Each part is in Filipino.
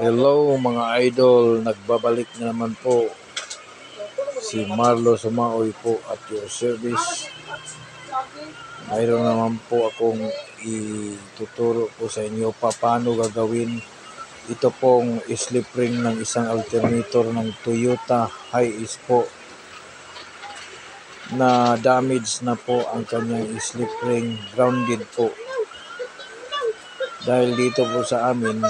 Hello mga idol, nagbabalik na naman po si Marlo Sumaoy po at your service. Mayroon naman po akong ituturo po sa inyo paano gagawin ito pong slip ring ng isang alternator ng Toyota Hiace po na damage na po ang kanyang slip ring, grounded po. Dahil dito po sa amin,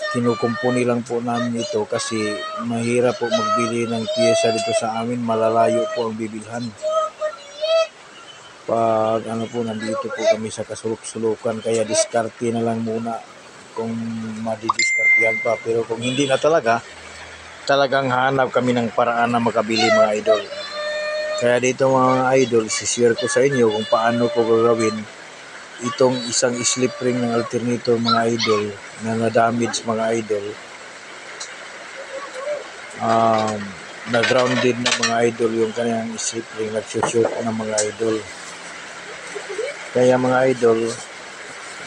kinukumpuni lang po namin ito kasi mahirap po magbili ng piyesa dito sa amin, malalayo po ang bibilhan. Pag nandito po kami sa kasulok-sulukan, kaya diskarte na lang muna kung madidiskartehan pa. Pero kung hindi na talagang hanap kami ng paraan na makabili mga idol. Kaya dito mga idol, sishare ko sa inyo kung paano ko gagawin itong isang slip ring ng alternator mga idol na na-damage mga idol, na-grounded na mga idol yung kanyang slip ring, nagsushoot na mga idol. Kaya mga idol,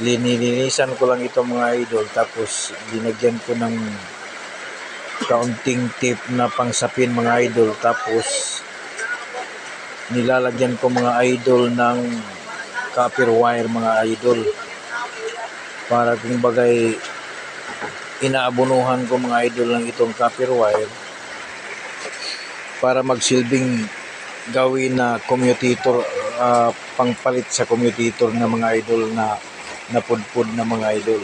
linilinisan ko lang ito mga idol, tapos linagyan ko ng kaunting tape na pangsapin mga idol, tapos nilalagyan ko mga idol ng copper wire mga idol, para kung bagay inaabunuhan ko mga idol ng itong copper wire para magsilbing gawin na commutator, pangpalit sa commutator na mga idol na napudpud na mga idol.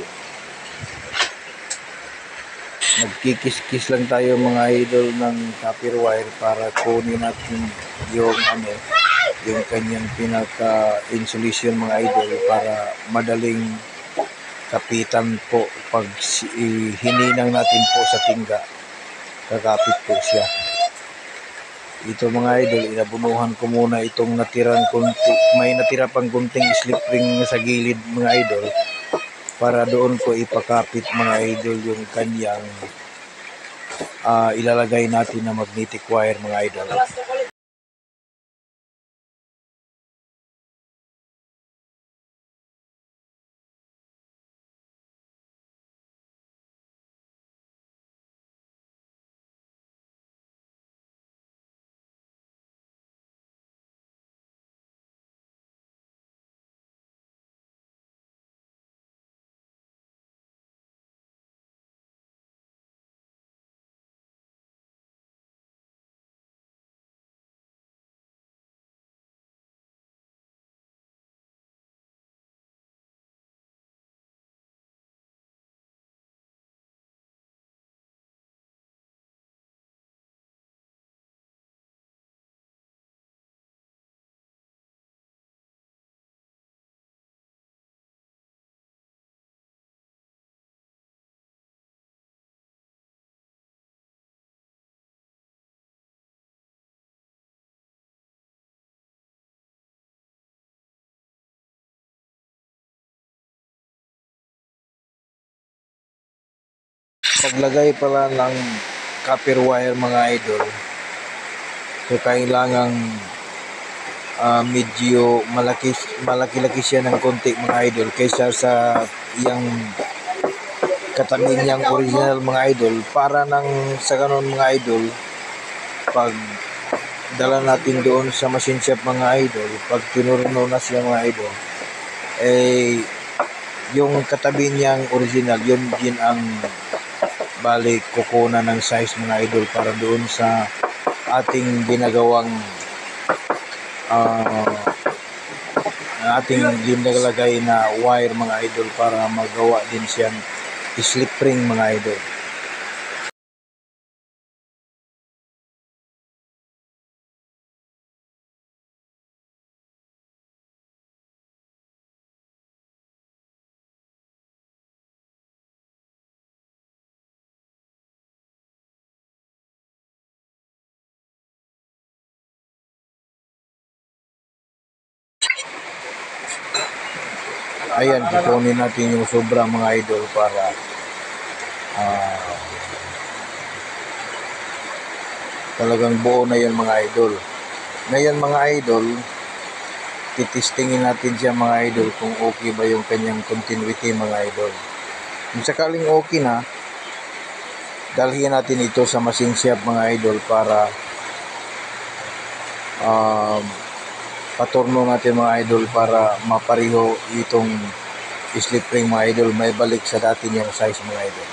Magkikis-kis lang tayo mga idol ng copper wire para kunin natin yung kanyang pinaka-insulation mga idol, para madaling kapitan po. Pag hininang natin po sa tingga, kakapit po siya. Ito mga idol, inabunuhan ko muna itong may natira pang kunting slip ring sa gilid mga idol, para doon ko ipakapit mga idol yung kanyang ilalagay natin na magnetic wire mga idol. Paglagay pala ng copper wire mga idol, so kailangang medyo malaki-laki siya ng konti mga idol, kaysa sa yung katabi niyang original mga idol, para nang sa ganun mga idol, pag dala natin doon sa machine shop mga idol, pag tinurno na siya mga idol, yung katabi niyang original, yun din ang balik kukunan ng size mga idol, para doon sa ating ginagawang ating ginalagay na wire mga idol, para magawa din siyang slip ring mga idol. Ayan, kukunin natin yung sobra mga idol, para talagang buo na yan mga idol. Ngayon mga idol, titistingin natin siya mga idol kung okay ba yung kanyang continuity mga idol. Kung sakaling okay na, dalhin natin ito sa machine shop mga idol para paturno natin mga idol para mapariho itong slip ring mga idol, may balik sa dati niyang size mga idol.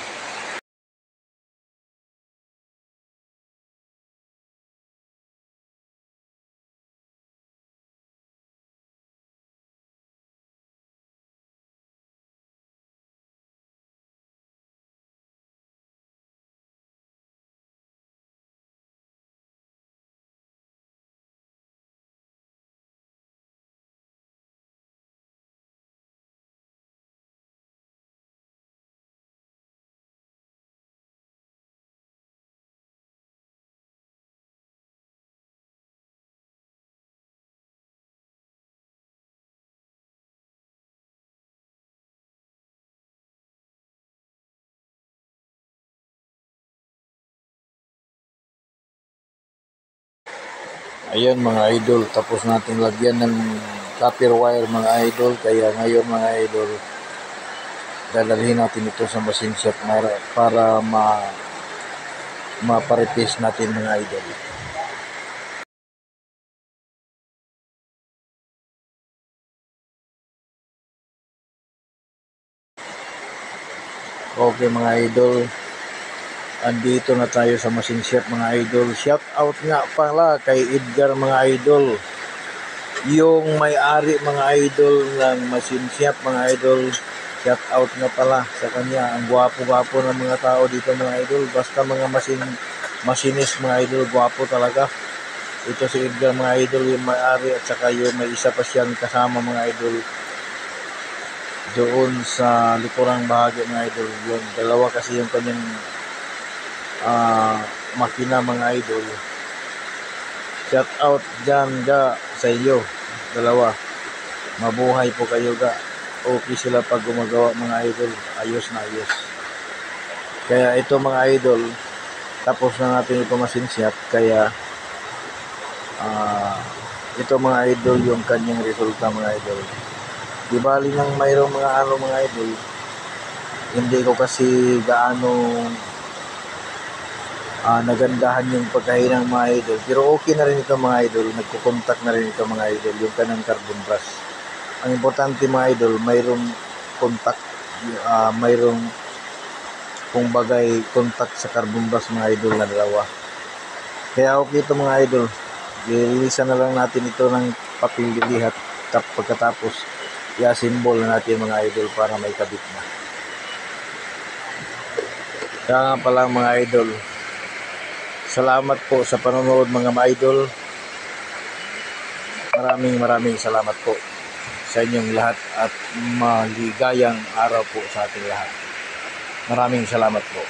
Ayan mga idol, tapos natin lagyan ng copper wire mga idol. Kaya ngayon mga idol, dadalhin natin ito sa machine shop para maparepis natin mga idol. Okay mga idol, andito na tayo sa machine shop mga idol. Shout out nga pala kay Edgar mga idol, yung may-ari mga idol ng machine shop mga idol. Shout out nga pala sa kanya. Ang gwapo-gwapo ng mga tao dito mga idol. Basta mga machinist mga idol, gwapo talaga. Ito si Edgar mga idol, yung may-ari, at saka yung may isa pa siyang kasama mga idol doon sa likurang bahagi mga idol. Yung dalawa kasi yung kanyang makina mga idol. Shout out dyan ga sa iyo dalawa, mabuhay po kayo ga. Okay sila pag gumagawa mga idol, ayos na ayos. Kaya ito mga idol, tapos na natin ito machine shop. Kaya ito mga idol yung kanyang resulta mga idol. Di bali nang mayroong mga idol, hindi ko kasi gaano nagandahan yung pagkahinang mga idol, pero okay na rin ito mga idol. Nagkukontak na rin ito mga idol, yung kanang carbon brush. Ang importante mga idol, mayroong contact, mayroong kung bagay contact sa carbon brush mga idol na dalawa. Kaya okay ito mga idol. Lilinisan na lang natin ito ng papel dilihat, pagkatapos i-assemble na natin mga idol para may kabit na. Kaya nga pala mga idol, salamat po sa panonood mga idol. Maraming salamat po sa inyong lahat at maligayang araw po sa ating lahat. Maraming salamat po.